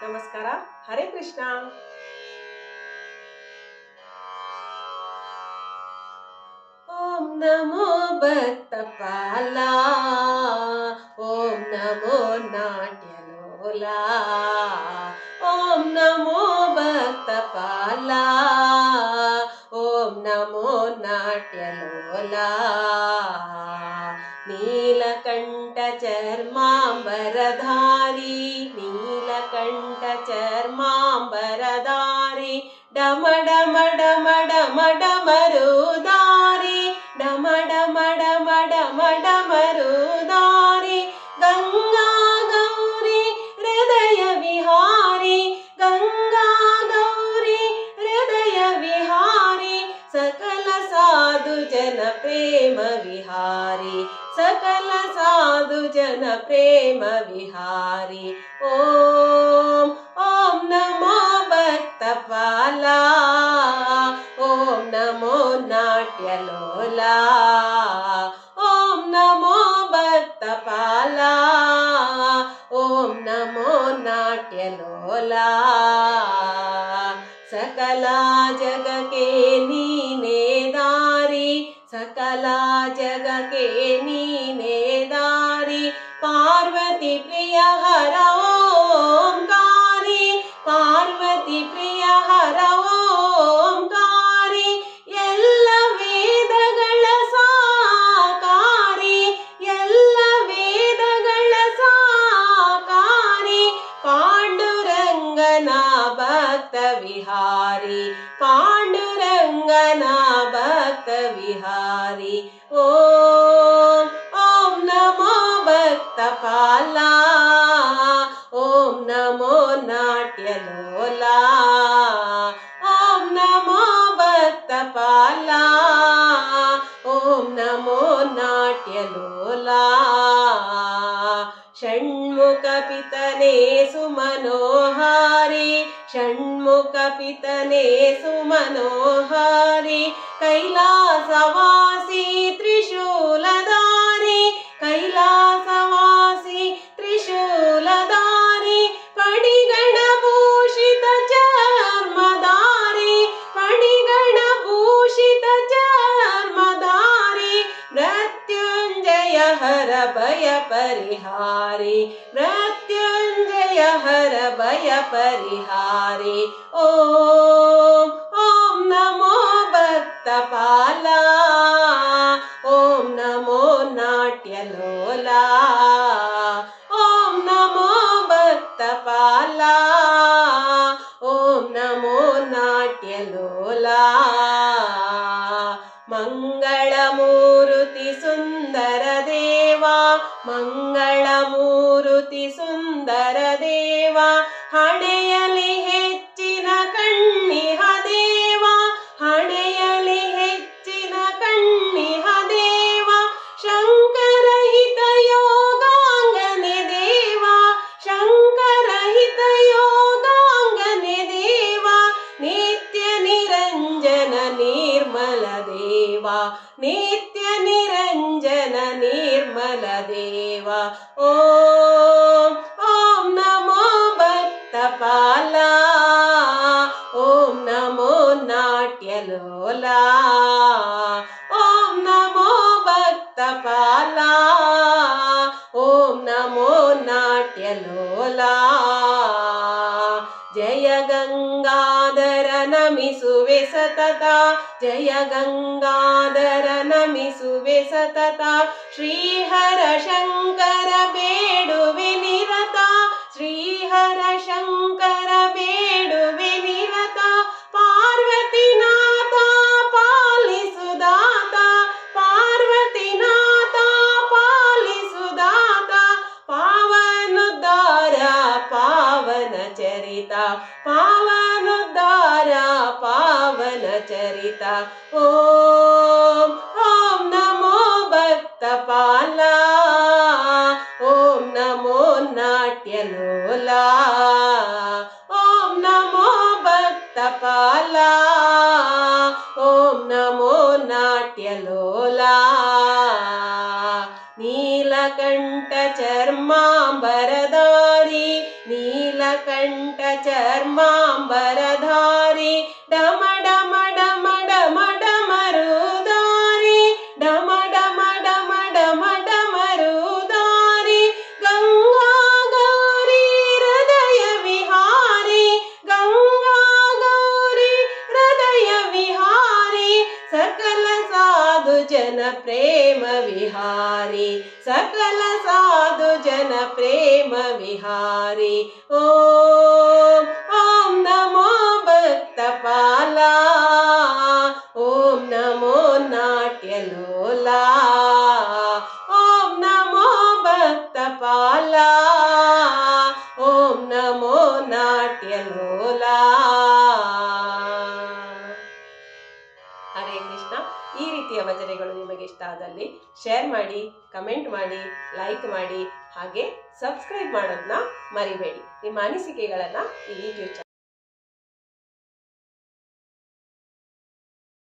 ನಮಸ್ಕಾರ. ಹರೇ ಕೃಷ್ಣ. ಓಂ ನಮೋ ಭಕ್ತಪಾಲ, ಓಂ ನಮೋ ನಾಟ್ಯಲೋಲ, ಓಂ ನಮೋ ಭಕ್ತಪಾಲ, ಓಂ ನಮೋ ನಾಟ್ಯಲೋಲ. ನೀಲಕಂಠ ಚರ್ಮಾಂಬರಧಾರಿ, ನೀಲಕಂಠ ಚರ್ಮಾಂಬರಧಾರಿ, ಡಮ ಡಮ ಡಮ ಡಮ ಡಮರುದಾರಿ, ಡಮ ಡಮ ಡಮ ಡಮ ಡಮರುದಾರಿ. ಗಂಗಾ ಗೌರಿ ಹೃದಯ ವಿಹಾರಿ, ಗಂಗಾ ಗೌರಿ ಹೃದಯ ವಿಹಾರಿ, ಸಕಲ ಸಾಧು ಜನ ಪ್ರೇಮ ವಿಹಾರಿ, ಸಕಲ ಸಾಧು ಜನ ಪ್ರೇಮ ವಿಹಾರಿ. ಓಂ ಓಂ ನಮೋ ಭಕ್ತಪಾಲ, ಓಂ ನಮೋ ನಾಟ್ಯಲೋಲ, ಓಂ ನಮೋ ಭಕ್ತಪಾಲ, ಓಂ ನಮೋ ನಾಟ್ಯಲೋಲ. ಸಕಲ ಜಗಕ್ಕೆ ನೀನೇ ದಾರಿ, ಸಕಲ ಜಗಕ್ಕೆ ನೀನೇ ದಾರಿ, ಪಾರ್ವತಿ ಪ್ರಿಯ ಹರ ಓಂಕಾರಿ, ಪಾರ್ವತಿ ಪ್ರಿಯ ಹರ ಓಂಕಾರಿ. ಎಲ್ಲ ವೇದಗಳ ಸಾಕಾರಿ, ಎಲ್ಲ ವೇದಗಳ ಸಾಕಾರಿ, ಪಾಂಡುರಂಗನ ಭಕ್ತ ವಿಹಾರಿ, ಪಾಂಡುರಂಗನ ಭಕ್ತ ವಿಹಾರಿ. ಓಂ ಓಂ ನಮೋ ಭಕ್ತಪಾಲ, ಓಂ ನಮೋ ನಾಟ್ಯಲೋಲ, ಓಂ ನಮೋ ಭಕ್ತಪಾಲ, ಓಂ ನಮೋ ನಾಟ್ಯಲೋಲ. ಷಣ್ಮುಖ ಪಿತನೇ ಸುಮನೋಹಾರಿ, ಷಣ್ಮುಖ ಪಿತನೇ ಸುಮನೋಹಾರಿ, ಕೈಲಾಸವಾಸಿ ತ್ರಿಶೂಲಧಾರಿ, ಕೈಲಾಸವಾಸಿ ತ್ರಿಶೂಲಧಾರಿ, ಫಣಿಗಣ ಭೂಷಿತ ಚರ್ಮಧಾರಿ, ಫಣಿಗಣ ಭೂಷಿತ ಚರ್ಮಧಾರಿ, ಮೃತ್ಯುಂಜಯ ಹರ ಭಯ ಪರಿಹಾರಿ, ಮೃತ್ಯುಂಜಯ ಹರ ಭಯ ಪರಿಹಾರಿ. ಓಂ ಓಂ ನಮೋ ಭಕ್ತಪಾಲ, ಓಂ ನಮೋ ನಾಟ್ಯಲೋಲ, ಓಂ ನಮೋ ಭಕ್ತಪಾಲ, ಓಂ ನಮೋ ನಾಟ್ಯಲೋಲ. ಮಂಗಳಮೂರುತಿ ಸುಂದರ ದೇವ, ಮಂಗಳಮೂರುತಿ ಸುಂದರ ದೇವ, ಹಣೆಯಲಿ ಹೆಚ್ಚಿನ ಕಣ್ಣಿಹ ದೇವ, ಹಣೆಯಲಿ ಹೆಚ್ಚಿನ ಕಣ್ಣಿಹ ದೇವ, ಶಂಕರಹಿತ ಯೋಗಾಂಗನೆ ದೇವ, ಶಂಕರಹಿತ ಯೋಗಾಂಗನೆ ದೇವ, ನಿತ್ಯ ನಿರಂಜನ ನಿರ್ಮಲ ದೇವ, ನಿತ್ಯ ನಿರಂಜನ ನಿರ್ಮಲ ದೇವ. ಓಂ ಓಂ ನಮೋ ಭಕ್ತಪಾಲ, ಓಂ ನಮೋ ನಾಟ್ಯಲೋಲ, ಓಂ ನಮೋ ಭಕ್ತಪಾಲ, ಓಂ ನಮೋ ನಾಟ್ಯಲೋಲ. ಜಯ ಗಂಗಾಧರ ನಮಿಸುವೆ ಸತತ, ಜಯ ಗಂಗಾಧರ ನಮಿಸುವೆ ಸತತ, ಶ್ರೀಹರ ಶಂಕರ ಬೇಡುವೆ ನಿರತ, ಶ್ರೀಹರ ಶಂಕರ ಬೇಡುವೆ ನಿರತ, ಪಾರ್ವತಿನಾಥ ಪಾಲಿಸುದಾತ, ಪಾರ್ವತಿನಾಥ ಪಾಲಿಸುದಾತ, ಪಾವನೋದ್ಧಾರ ಪಾವನ ಚರಿತ, ಪಾವನೋದ್ಧಾರ ಪಾವನ ಚರಿತ. ಓಂ ಓಂ ನಮೋ ಭಕ್ತಪಾಲ, ಓಂ ನಮೋ ನಾಟ್ಯಲೋಲ, ಓಂ ನಮೋ ಭಕ್ತಪಾಲ, ಓಂ ನಮೋ ನಾಟ್ಯಲೋಲ. ನೀಲಕಂಠ ಚರ್ಮಾಂಬರಧಾರಿ, ನೀಲಕಂಠ ಕಂಠ ಚರ್ಮಾಂಬರಧಾರಿ ಡಮ ಡಮ ಡಮ ಡಮ ಡಮರುದಾರಿ ಡಮ ಡಮ ಡಮ ಡಮ ಡಮರುದಾರಿ ಗಂಗಾ ಗೌರಿ ಹೃದಯ ವಿಹಾರಿ ಗಂಗಾ ಗೌರಿ ಹೃದಯ ವಿಹಾರಿ ಸಕಲ ಸಾಧು ಜನ ಪ್ರೇಮ ವಿಹಾರಿ ಸಕಲ ಸಾಧು ಜನ ಪ್ರೇಮ ವಿಹಾರಿ ಓಂ ಓಂ ನಮೋ ಭಕ್ತಪಾಲ ಓಂ ನಮೋ ನಾಟ್ಯಲೋಲ ಓಂ ನಮೋ ಭಕ್ತಪಾಲ ಓಂ ನಮೋ ನಾಟ್ಯಲೋಲ. ಹರೇ ಕೃಷ್ಣ. ಈ ರೀತಿಯ ಭಜನೆಗಳು ನಿಮಗೆ ಇಷ್ಟ ಆದಲ್ಲಿ ಶೇರ್ ಮಾಡಿ, ಕಮೆಂಟ್ ಮಾಡಿ, ಲೈಕ್ ಮಾಡಿ, ಹಾಗೆ ಸಬ್ಸ್ಕ್ರೈಬ್ ಮಾಡೋದನ್ನ ಮರಿಬೇಡಿ. ನಿಮ್ಮ ಅನಿಸಿಕೆಗಳನ್ನು ಈ ವಿಡಿಯೋ